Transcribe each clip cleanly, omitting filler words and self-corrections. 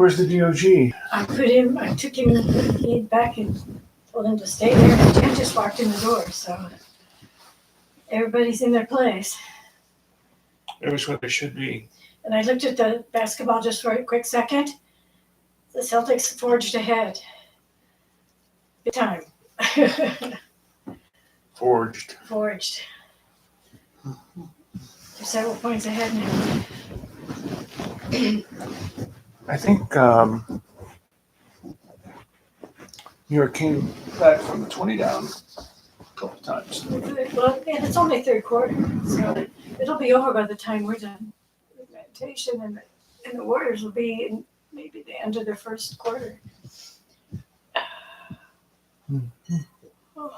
Where's the DOG? I took him back and told him to stay there, and Jen just walked in the door, so everybody's in their place. Everybody's what they should be. And I looked at the basketball just for a quick second. The Celtics forged ahead. Big time. Forged. Forged. They're several points ahead now. I think New York came back from the 20 down a couple times. Well, and it's only third quarter, so it'll be over by the time we're done with meditation, and the Warriors will be in maybe the end of their first quarter. Oh.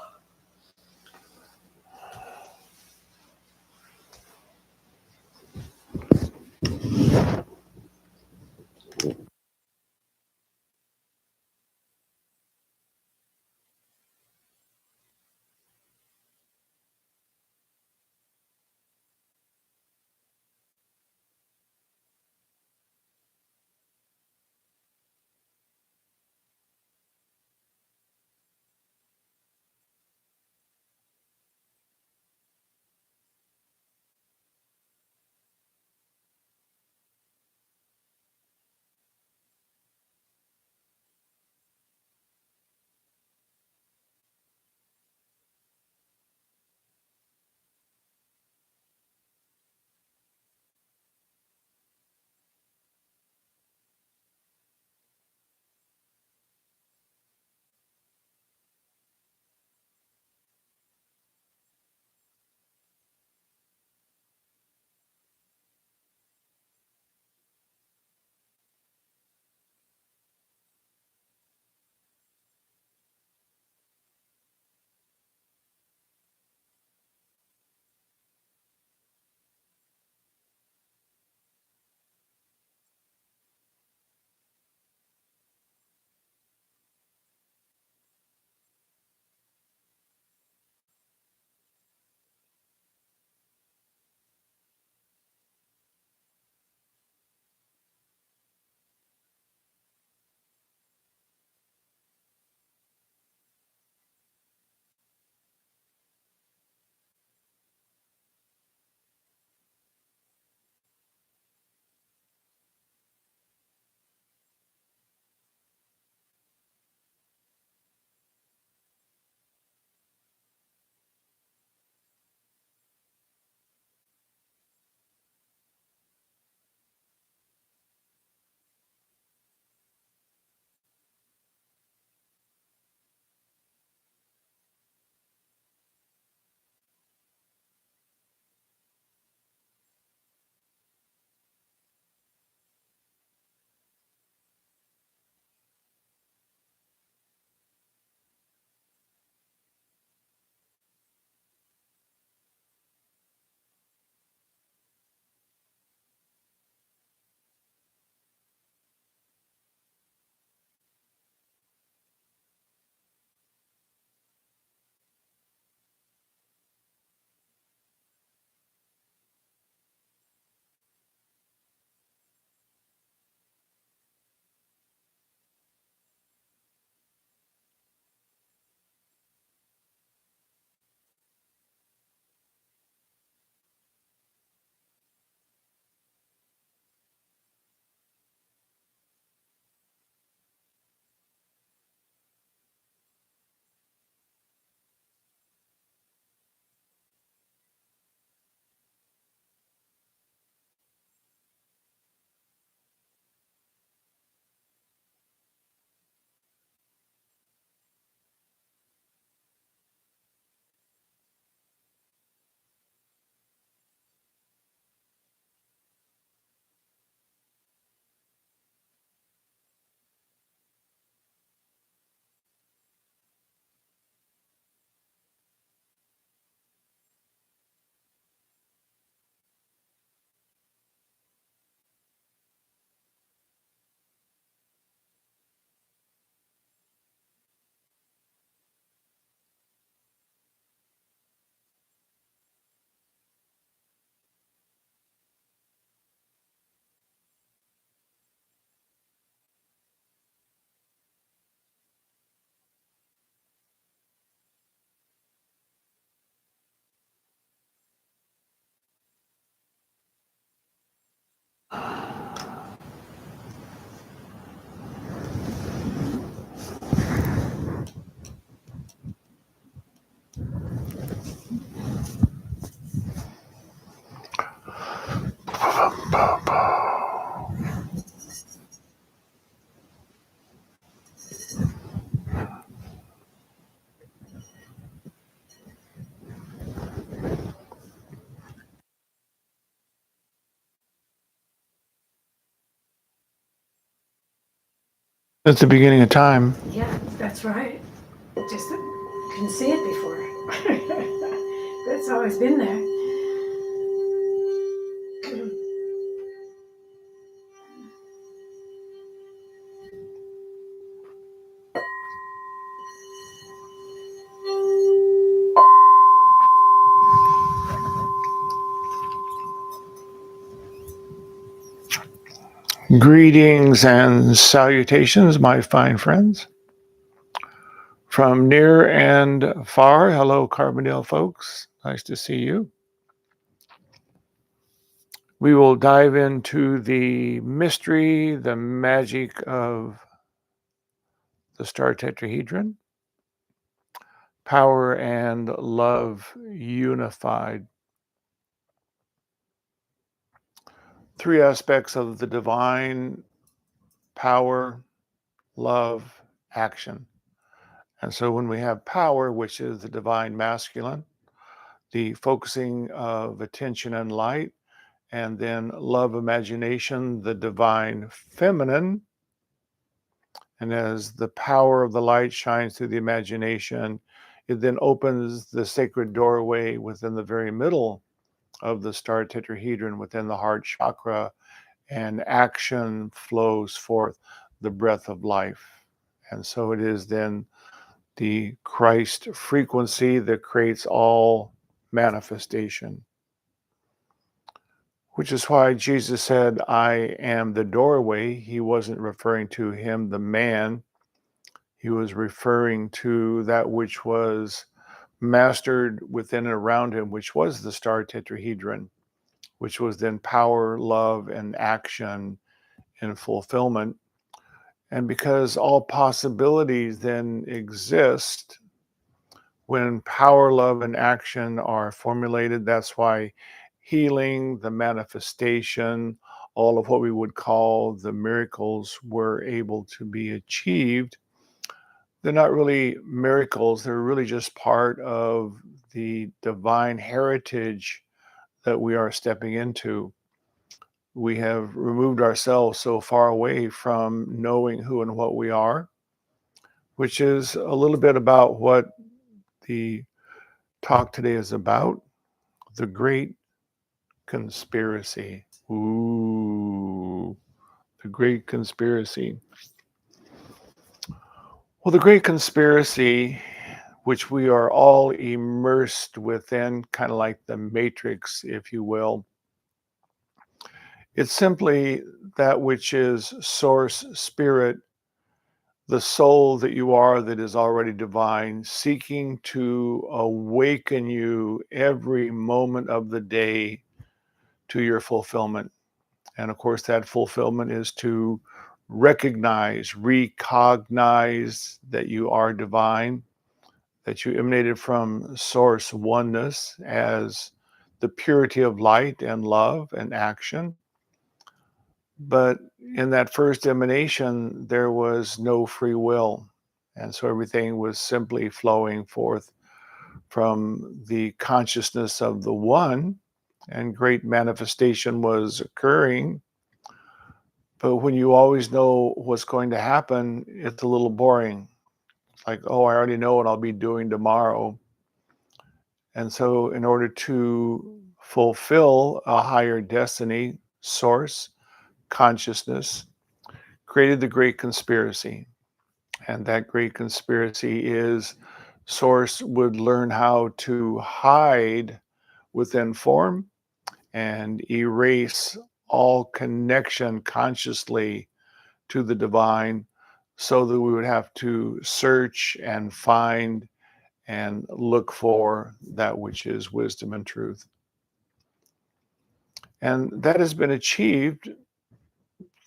At the beginning of time. Yeah, that's right. Just couldn't see it before. But it's always been there. Greetings and salutations, my fine friends. From near and far, hello, Carbondale folks. Nice to see you. We will dive into the mystery, the magic of the star tetrahedron, power and love unified. Three aspects of the divine: power, love, action. And so when we have power, which is the divine masculine, the focusing of attention and light, and then love, imagination, the divine feminine. And as the power of the light shines through the imagination, it then opens the sacred doorway within the very middle of the star tetrahedron, within the heart chakra, and action flows forth, the breath of life. And so it is then the Christ frequency that creates all manifestation. Which is why Jesus said, I am the doorway. He wasn't referring to him, the man. He was referring to that which was mastered within and around him, which was the star tetrahedron, which was then power, love, and action in fulfillment. And because all possibilities then exist when power, love, and action are formulated, that's why healing, the manifestation, all of what we would call the miracles were able to be achieved. They're not really miracles, they're really just part of the divine heritage that we are stepping into. We have removed ourselves so far away from knowing who and what we are, which is a little bit about what the talk today is about: the great conspiracy. Ooh, the great conspiracy. Well, the great conspiracy, which we are all immersed within, kind of like the matrix, if you will, it's simply that which is source spirit, the soul that you are that is already divine, seeking to awaken you every moment of the day to your fulfillment. And of course, that fulfillment is to recognize that you are divine, that you emanated from source oneness as the purity of light and love and action. But in that first emanation, there was no free will. And so everything was simply flowing forth from the consciousness of the one, and great manifestation was occurring. But when you always know what's going to happen, it's a little boring. It's like, oh, I already know what I'll be doing tomorrow. And so, in order to fulfill a higher destiny, source, consciousness created the great conspiracy. And that great conspiracy is source would learn how to hide within form and erase all connection consciously to the divine, so that we would have to search and find and look for that which is wisdom and truth. And that has been achieved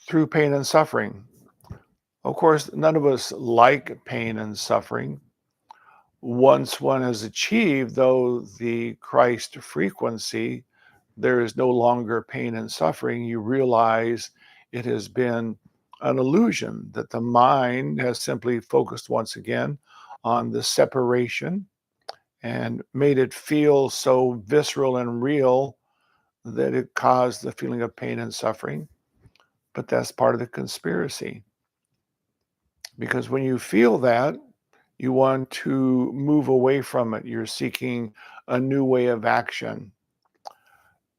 through pain and suffering. Of course, none of us like pain and suffering. Once one has achieved, though, the Christ frequency, there is no longer pain and suffering. You realize it has been an illusion, that the mind has simply focused once again on the separation and made it feel so visceral and real that it caused the feeling of pain and suffering. But that's part of the conspiracy. Because when you feel that, you want to move away from it. You're seeking a new way of action.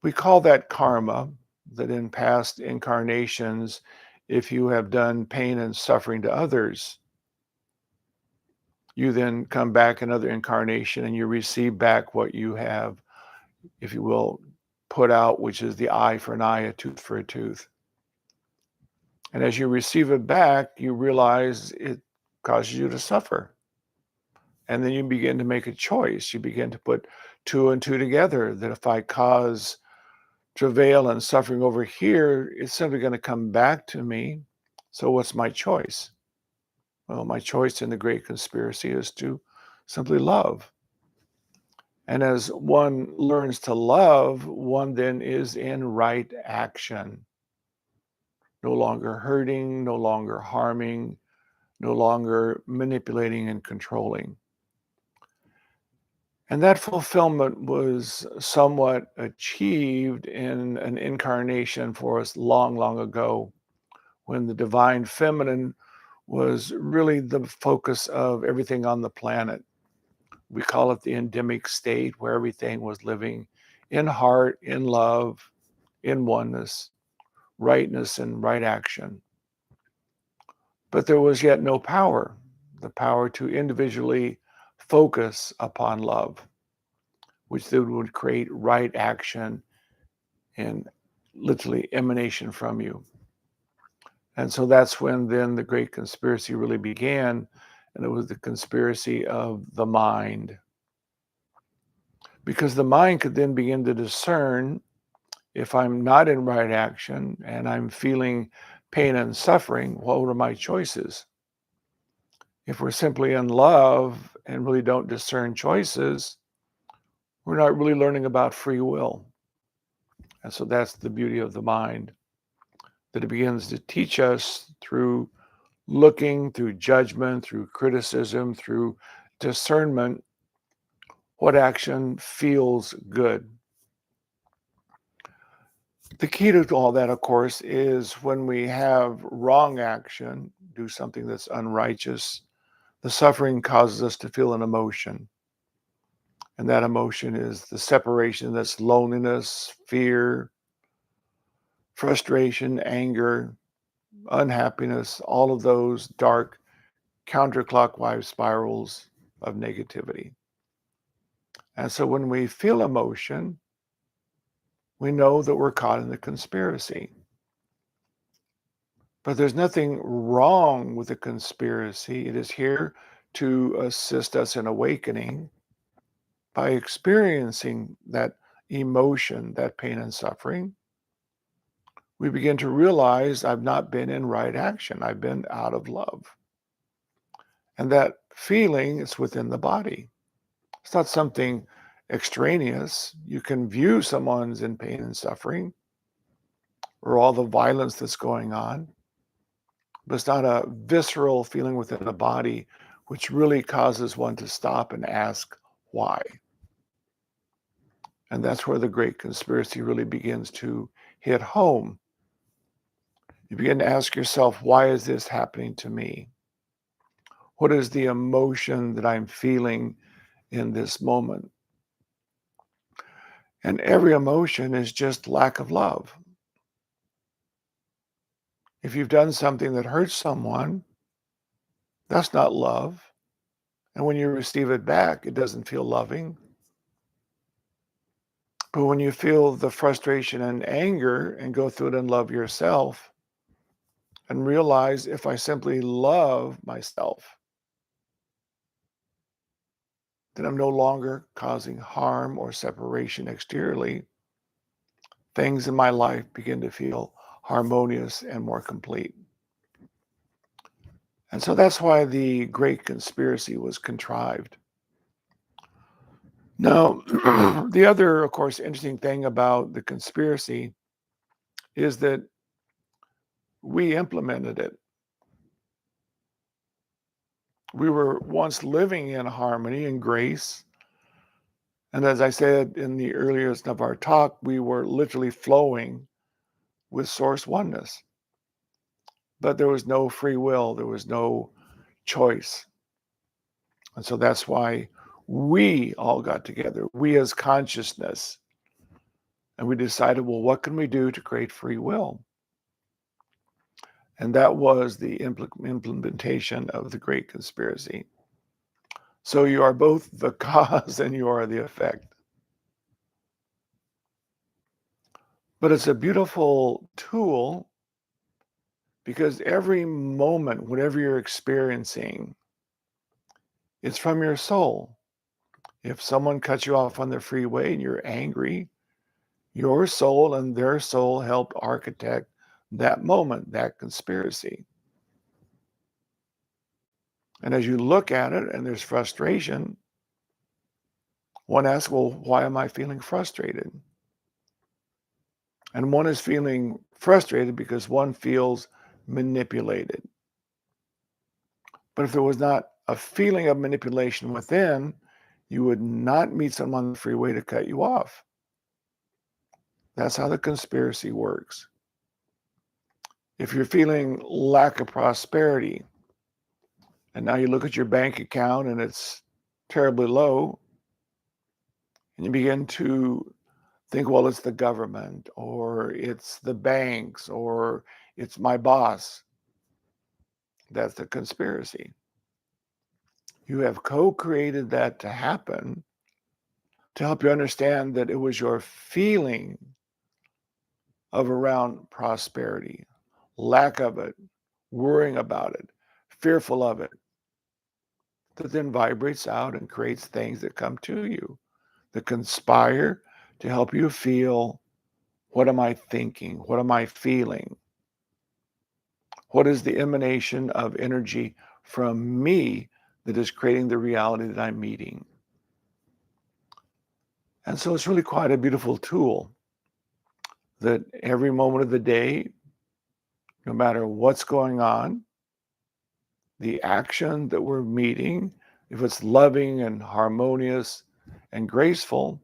We call that karma, that in past incarnations, if you have done pain and suffering to others, you then come back another incarnation and you receive back what you have, if you will, put out, which is the eye for an eye, a tooth for a tooth. And as you receive it back, you realize it causes you to suffer. And then you begin to make a choice. You begin to put two and two together, that if I cause travail and suffering over here, it's simply going to come back to me. So what's my choice? Well, my choice in the great conspiracy is to simply love. And as one learns to love, one then is in right action. No longer hurting, no longer harming, no longer manipulating and controlling. And that fulfillment was somewhat achieved in an incarnation for us long, long ago, when the divine feminine was really the focus of everything on the planet. We call it the endemic state, where everything was living in heart, in love, in oneness, rightness, and right action. But there was yet no power, the power to individually focus upon love, which then would create right action and literally emanation from you. And so that's when then the great conspiracy really began, and it was the conspiracy of the mind. Because the mind could then begin to discern, if I'm not in right action and I'm feeling pain and suffering, what are my choices? If we're simply in love and really don't discern choices, we're not really learning about free will. And so that's the beauty of the mind, that it begins to teach us through looking, through judgment, through criticism, through discernment, what action feels good. The key to all that, of course, is when we have wrong action, do something that's unrighteous, the suffering causes us to feel an emotion. And that emotion is the separation, that's loneliness, fear, frustration, anger, unhappiness, all of those dark counterclockwise spirals of negativity. And so when we feel emotion, we know that we're caught in the conspiracy. But there's nothing wrong with the conspiracy. It is here to assist us in awakening by experiencing that emotion, that pain and suffering. We begin to realize I've not been in right action. I've been out of love. And that feeling is within the body. It's not something extraneous. You can view someone's in pain and suffering or all the violence that's going on, but it's not a visceral feeling within the body, which really causes one to stop and ask why. And that's where the great conspiracy really begins to hit home. You begin to ask yourself, why is this happening to me? What is the emotion that I'm feeling in this moment? And every emotion is just lack of love. If you've done something that hurts someone, that's not love. And when you receive it back, it doesn't feel loving. But when you feel the frustration and anger and go through it and love yourself and realize, if I simply love myself, then I'm no longer causing harm or separation exteriorly. Things in my life begin to feel harmonious and more complete. And so that's why the great conspiracy was contrived. Now, the other, of course, interesting thing about the conspiracy is that we implemented it. We were once living in harmony and grace. And as I said in the earliest of our talk, we were literally flowing with source oneness. But there was no free will. There was no choice. And so that's why we all got together, we as consciousness, and we decided, well, what can we do to create free will? And that was the implementation of the Great Conspiracy. So you are both the cause and you are the effect. But it's a beautiful tool because every moment, whatever you're experiencing, it's from your soul. If someone cuts you off on the freeway and you're angry, your soul and their soul helped architect that moment, that conspiracy. And as you look at it and there's frustration, one asks, well, why am I feeling frustrated? And one is feeling frustrated because one feels manipulated. But if there was not a feeling of manipulation within, you would not meet someone on the freeway to cut you off. That's how the conspiracy works. If you're feeling lack of prosperity, and now you look at your bank account and it's terribly low, and you begin to think, well, it's the government, or it's the banks, or it's my boss. That's the conspiracy. You have co-created that to happen to help you understand that it was your feeling of around prosperity, lack of it, worrying about it, fearful of it, that then vibrates out and creates things that come to you that conspire to help you feel, what am I thinking? What am I feeling? What is the emanation of energy from me that is creating the reality that I'm meeting? And so it's really quite a beautiful tool that every moment of the day, no matter what's going on, the action that we're meeting, if it's loving and harmonious and graceful,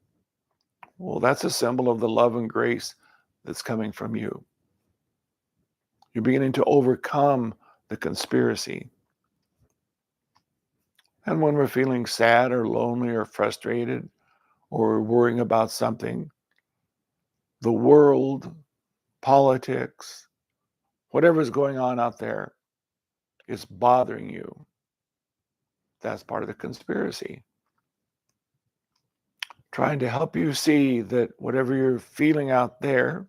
well, that's a symbol of the love and grace that's coming from you. You're beginning to overcome the conspiracy. And when we're feeling sad or lonely or frustrated or worrying about something, the world, politics, whatever's going on out there is bothering you. That's part of the conspiracy. Trying to help you see that whatever you're feeling out there,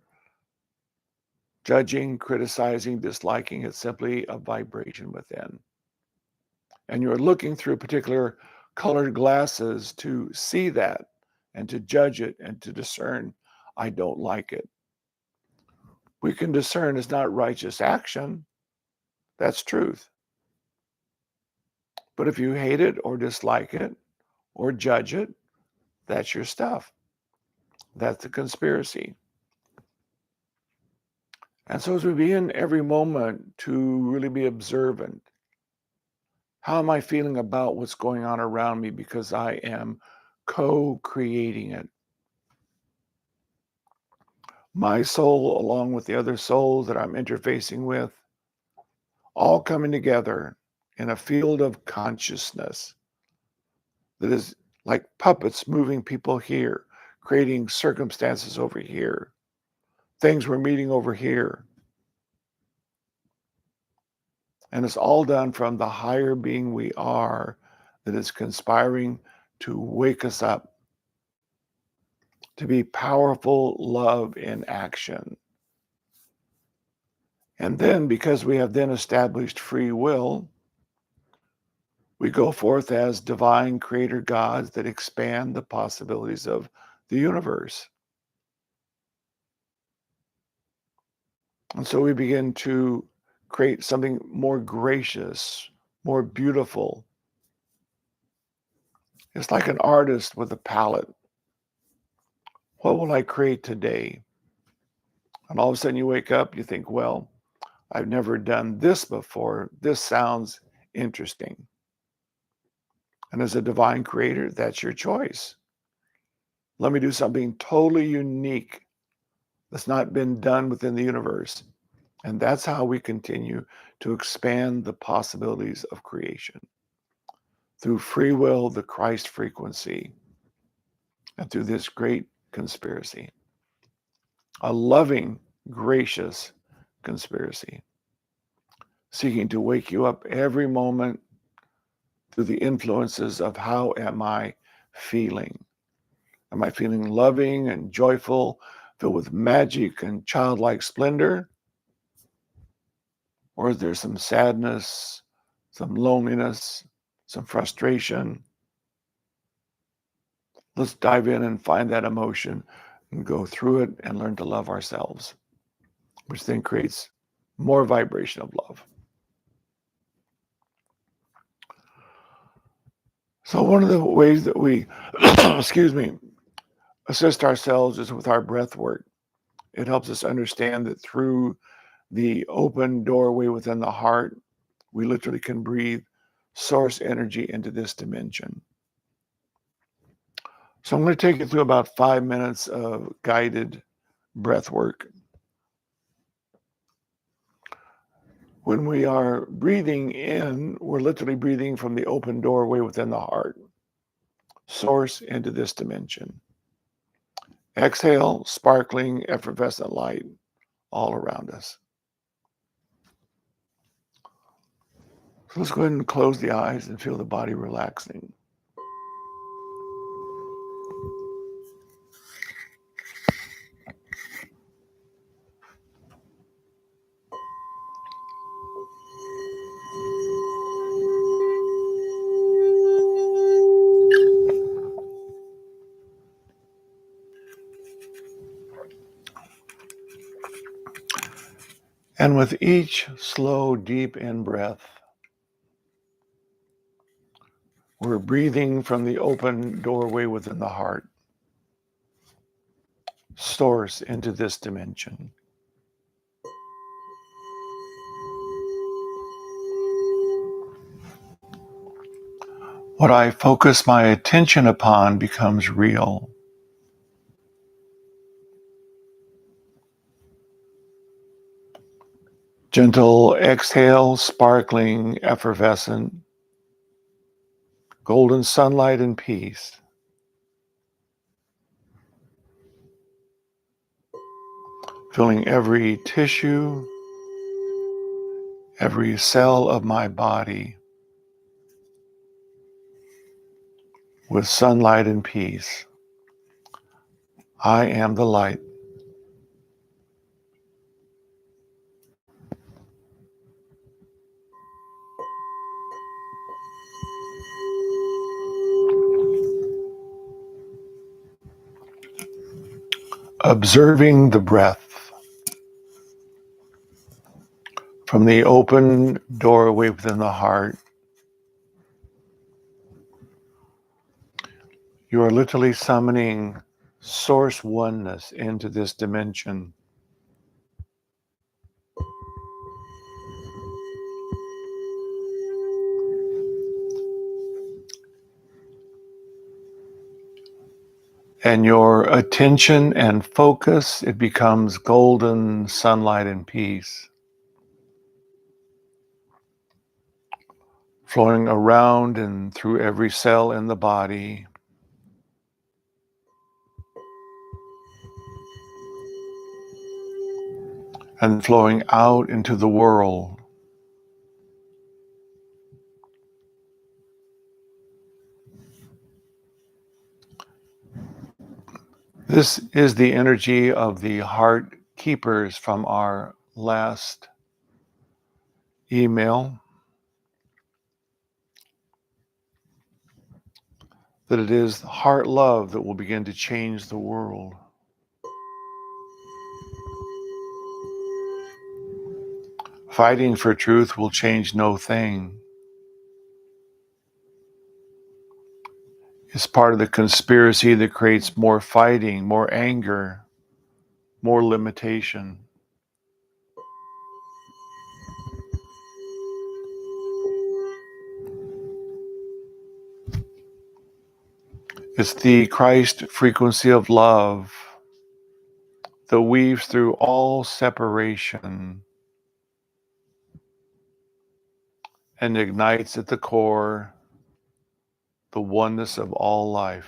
judging, criticizing, disliking, it's simply a vibration within. And you're looking through particular colored glasses to see that and to judge it and to discern, I don't like it. We can discern it's not righteous action. That's truth. But if you hate it or dislike it or judge it, that's your stuff. That's the conspiracy. And so as we begin every moment to really be observant, how am I feeling about what's going on around me because I am co-creating it? My soul, along with the other souls that I'm interfacing with, all coming together in a field of consciousness that is like puppets moving people here, creating circumstances over here, things we're meeting over here. And it's all done from the higher being we are that is conspiring to wake us up, to be powerful love in action. And then, because we have then established free will, we go forth as divine creator gods that expand the possibilities of the universe. And so we begin to create something more gracious, more beautiful. It's like an artist with a palette. What will I create today? And all of a sudden you wake up, you think, well, I've never done this before. This sounds interesting. And as a divine creator, that's your choice. Let me do something totally unique that's not been done within the universe. And that's how we continue to expand the possibilities of creation through free will, the Christ frequency, and through this great conspiracy, a loving, gracious conspiracy, seeking to wake you up every moment through the influences of how am I feeling? Am I feeling loving and joyful, filled with magic and childlike splendor? Or is there some sadness, some loneliness, some frustration? Let's dive in and find that emotion and go through it and learn to love ourselves, which then creates more vibration of love. So one of the ways that we, assist ourselves is with our breath work. It helps us understand that through the open doorway within the heart, we literally can breathe source energy into this dimension. So I'm going to take you through about 5 minutes of guided breath work. When we are breathing in, we're literally breathing from the open doorway within the heart, source into this dimension. Exhale, sparkling, effervescent light all around us. So let's go ahead and close the eyes and feel the body relaxing. And with each slow, deep in-breath, we're breathing from the open doorway within the heart, source into this dimension. What I focus my attention upon becomes real. Gentle exhale, sparkling, effervescent, golden sunlight and peace. Filling every tissue, every cell of my body with sunlight and peace. I am the light. Observing the breath from the open doorway within the heart. You are literally summoning source oneness into this dimension. And your attention and focus, it becomes golden sunlight and peace, flowing around and through every cell in the body. And flowing out into the world. This is the energy of the heart keepers from our last email. That it is heart love that will begin to change the world. Fighting for truth will change no thing. It's part of the conspiracy that creates more fighting, more anger, more limitation. It's the Christ frequency of love that weaves through all separation and ignites at the core the oneness of all life.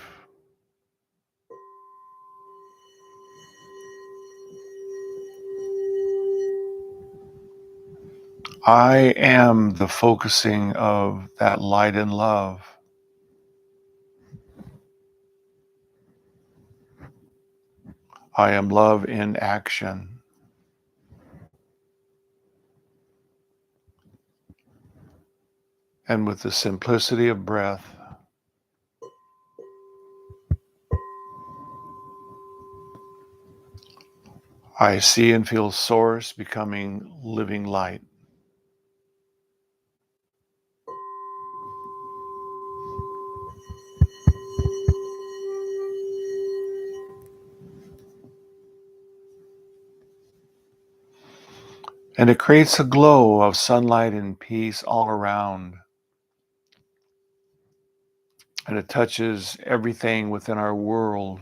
I am the focusing of that light and love. I am love in action. And with the simplicity of breath, I see and feel Source becoming living light. And it creates a glow of sunlight and peace all around. And it touches everything within our world.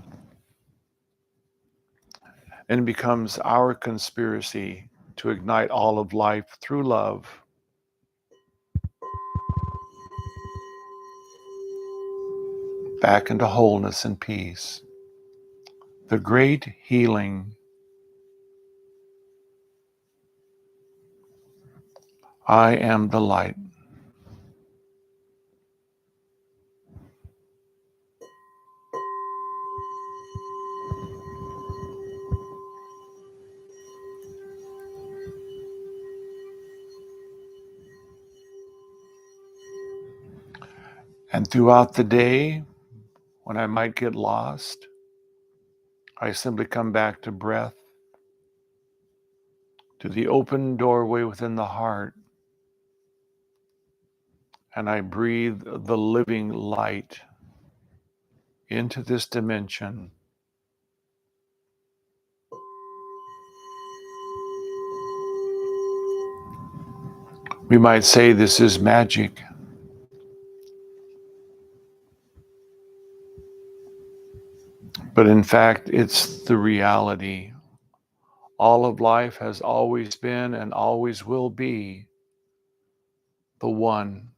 And it becomes our conspiracy to ignite all of life through love. Back into wholeness and peace. The great healing. I am the light. And throughout the day, when I might get lost, I simply come back to breath, to the open doorway within the heart, and I breathe the living light into this dimension. We might say this is magic. But in fact, it's the reality. All of life has always been and always will be the one.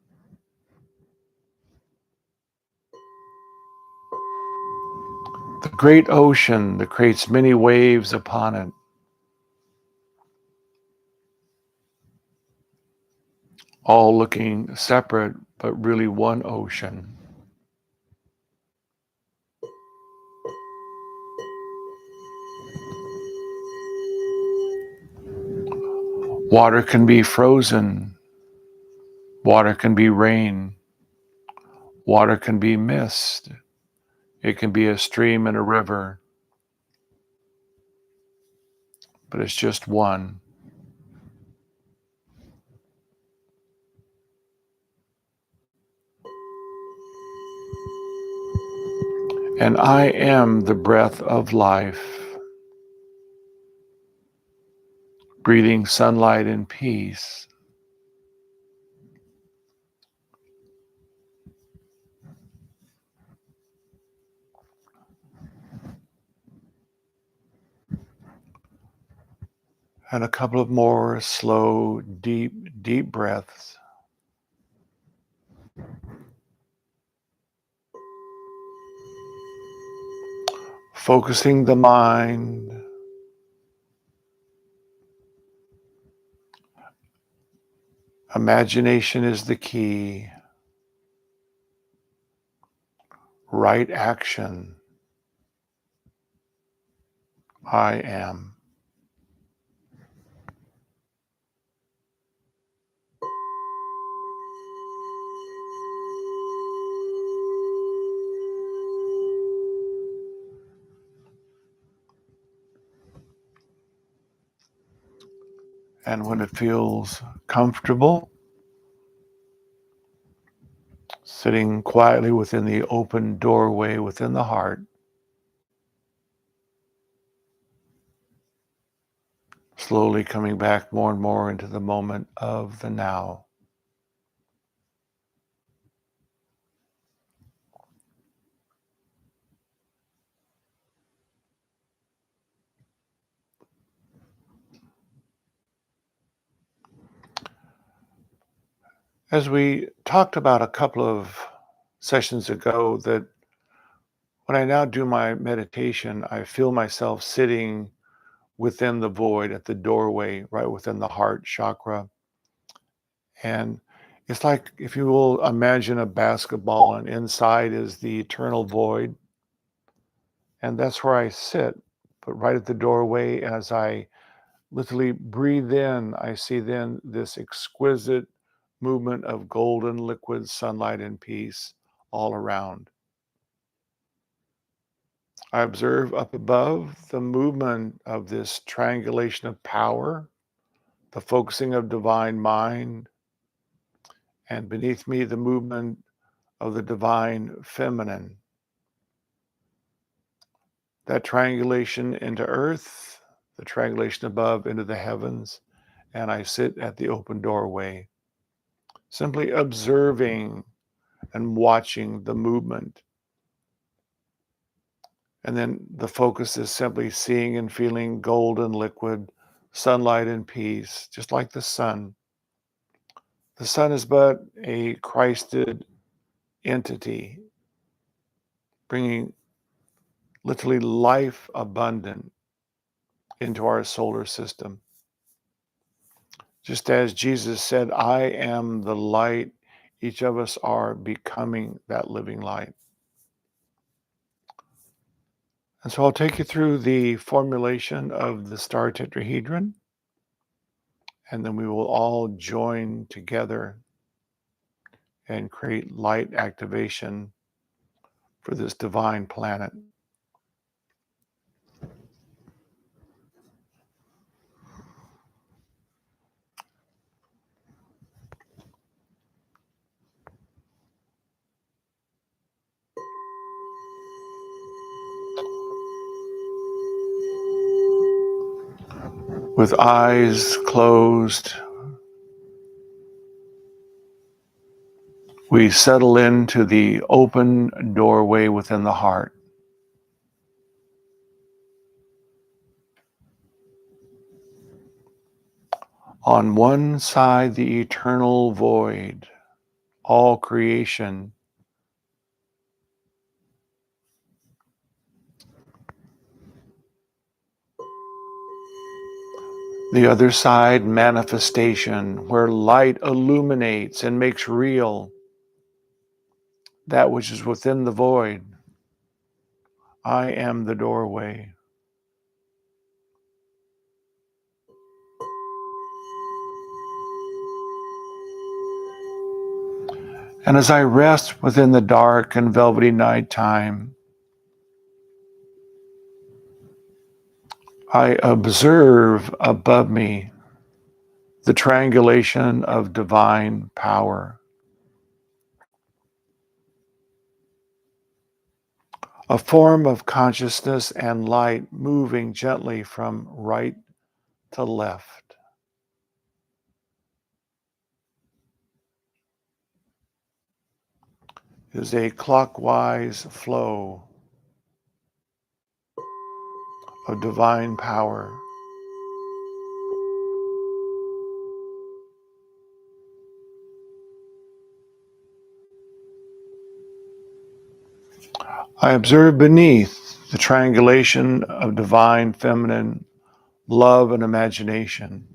The great ocean that creates many waves upon it. All looking separate, but really one ocean. Water can be frozen. Water can be rain. Water can be mist. It can be a stream and a river. But it's just one. And I am the breath of life, breathing sunlight and peace. And a couple of more slow, deep breaths. Focusing the mind. Imagination is the key. Right action. I am. And when it feels comfortable, sitting quietly within the open doorway within the heart, slowly coming back more and more into the moment of the now. As we talked about a couple of sessions ago, that when I now do my meditation, I feel myself sitting within the void at the doorway, right within the heart chakra. And it's like, if you will imagine a basketball, and inside is the eternal void. And that's where I sit, but right at the doorway. As I literally breathe in, I see then this exquisite movement of golden liquid sunlight and peace all around. I observe up above the movement of this triangulation of power, the focusing of divine mind, and beneath me, the movement of the divine feminine. That triangulation into earth, the triangulation above into the heavens, and I sit at the open doorway, simply observing and watching the movement. And then the focus is simply seeing and feeling golden liquid, sunlight and peace, just like the sun. The sun is but a Christed entity, bringing literally life abundant into our solar system. Just as Jesus said, I am the light, each of us are becoming that living light. And so I'll take you through the formulation of the star tetrahedron, and then we will all join together and create light activation for this divine planet. With eyes closed, we settle into the open doorway within the heart. On one side, the eternal void, all creation. The other side, manifestation, where light illuminates and makes real that which is within the void. I am the doorway. And as I rest within the dark and velvety nighttime, I observe above me the triangulation of divine power, a form of consciousness and light moving gently from right to left. It is a clockwise flow of divine power. I observe beneath the triangulation of divine feminine love and imagination.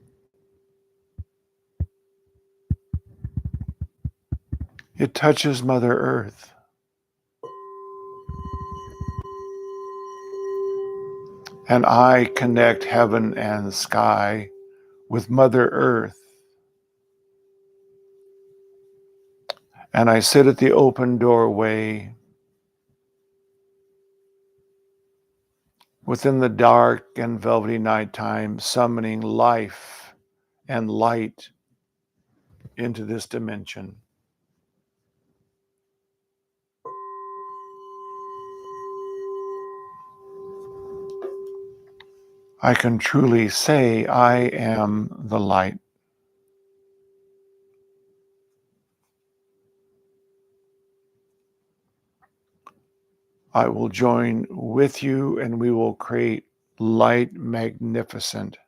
It touches Mother Earth. And I connect heaven and sky with Mother Earth. And I sit at the open doorway within the dark and velvety nighttime, summoning life and light into this dimension. I can truly say I am the light. I will join with you and we will create light magnificent.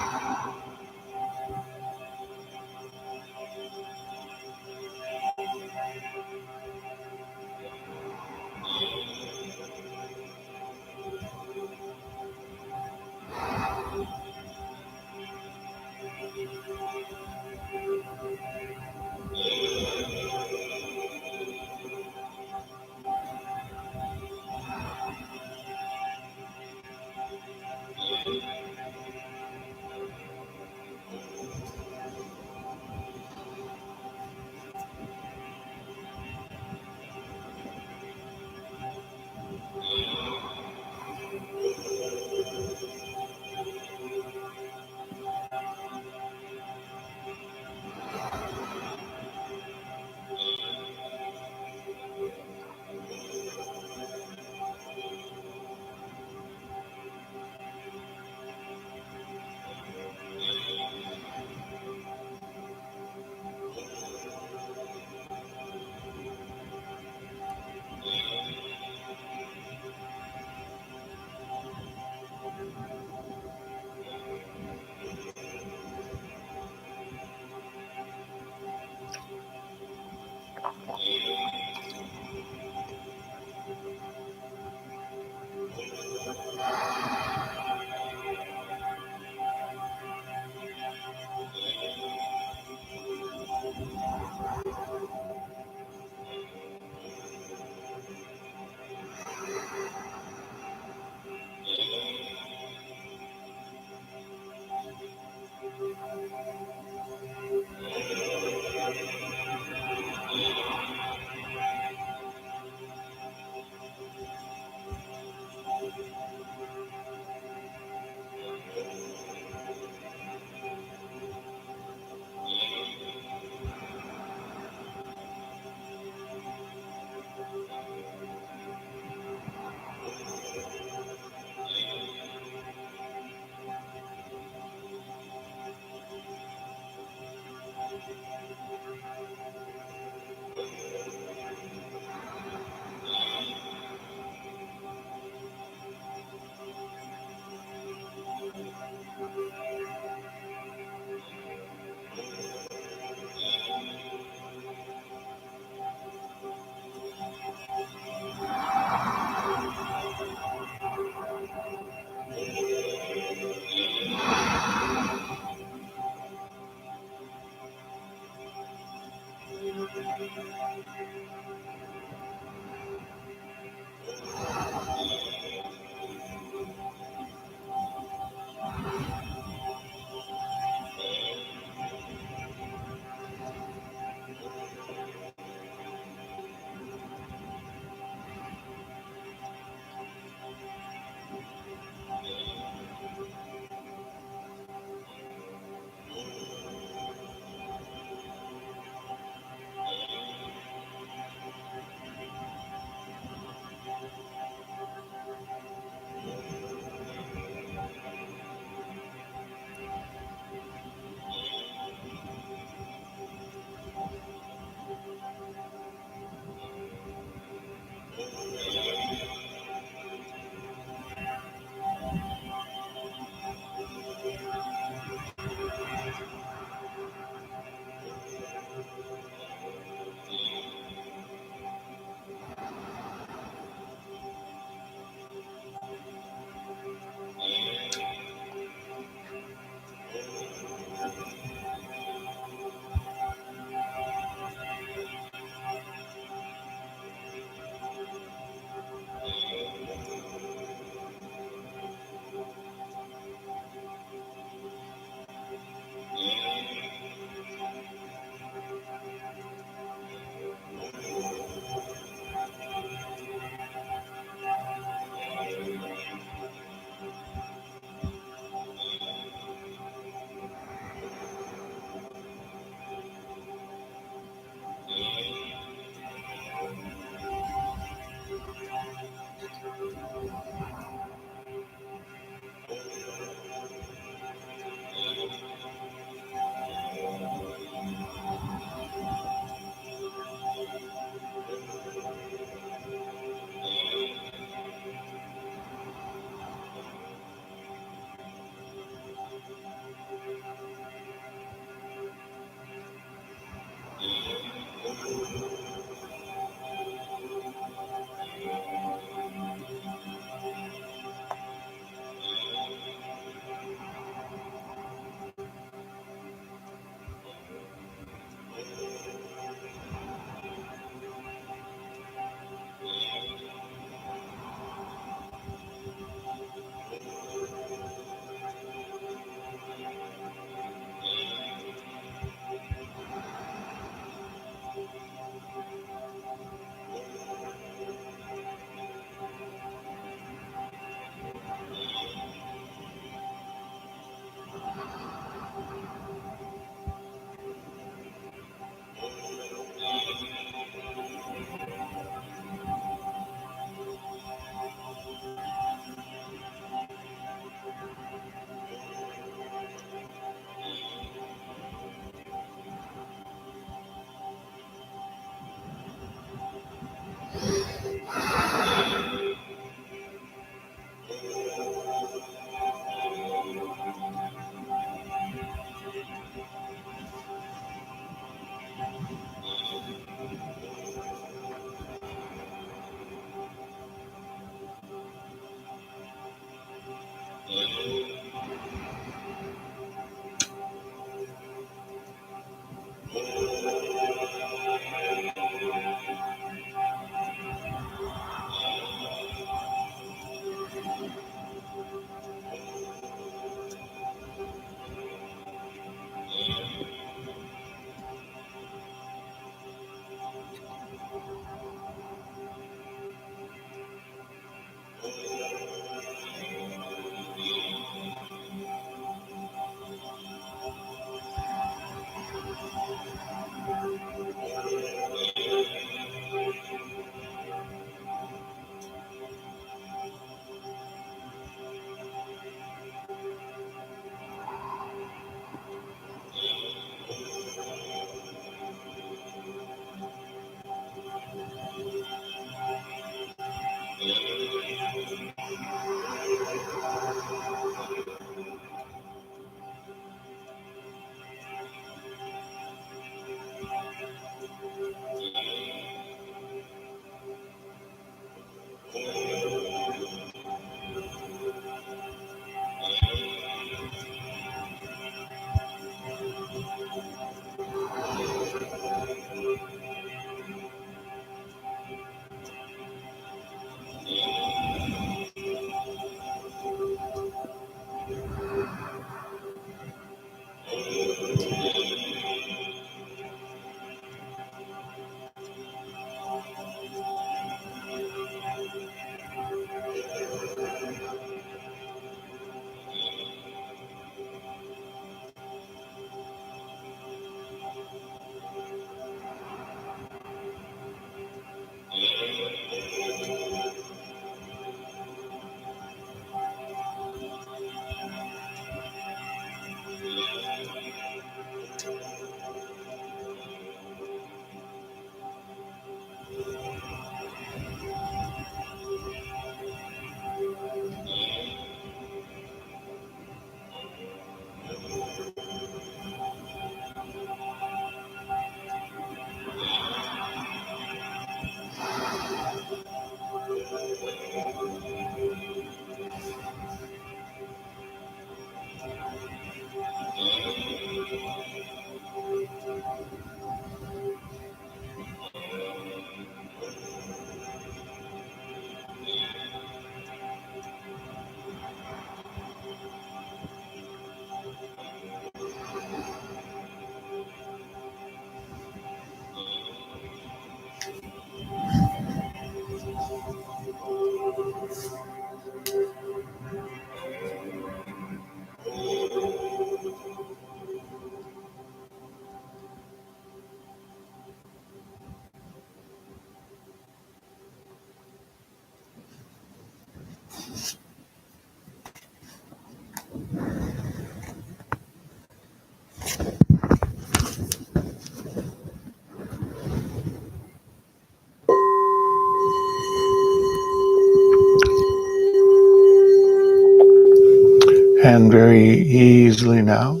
And very easily now,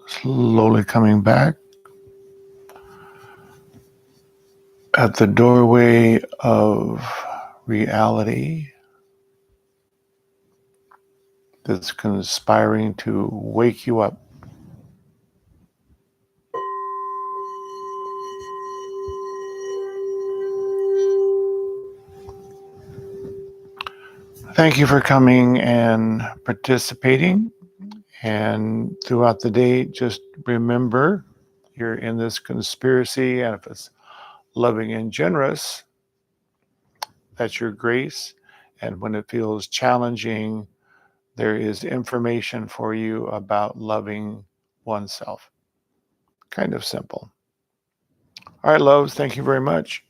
slowly coming back at the doorway of reality that's conspiring to wake you up. Thank you for coming and participating. And throughout the day, just remember you're in this conspiracy, and if it's loving and generous, that's your grace. And when it feels challenging, there is information for you about loving oneself. Kind of simple. All right, loves, thank you very much.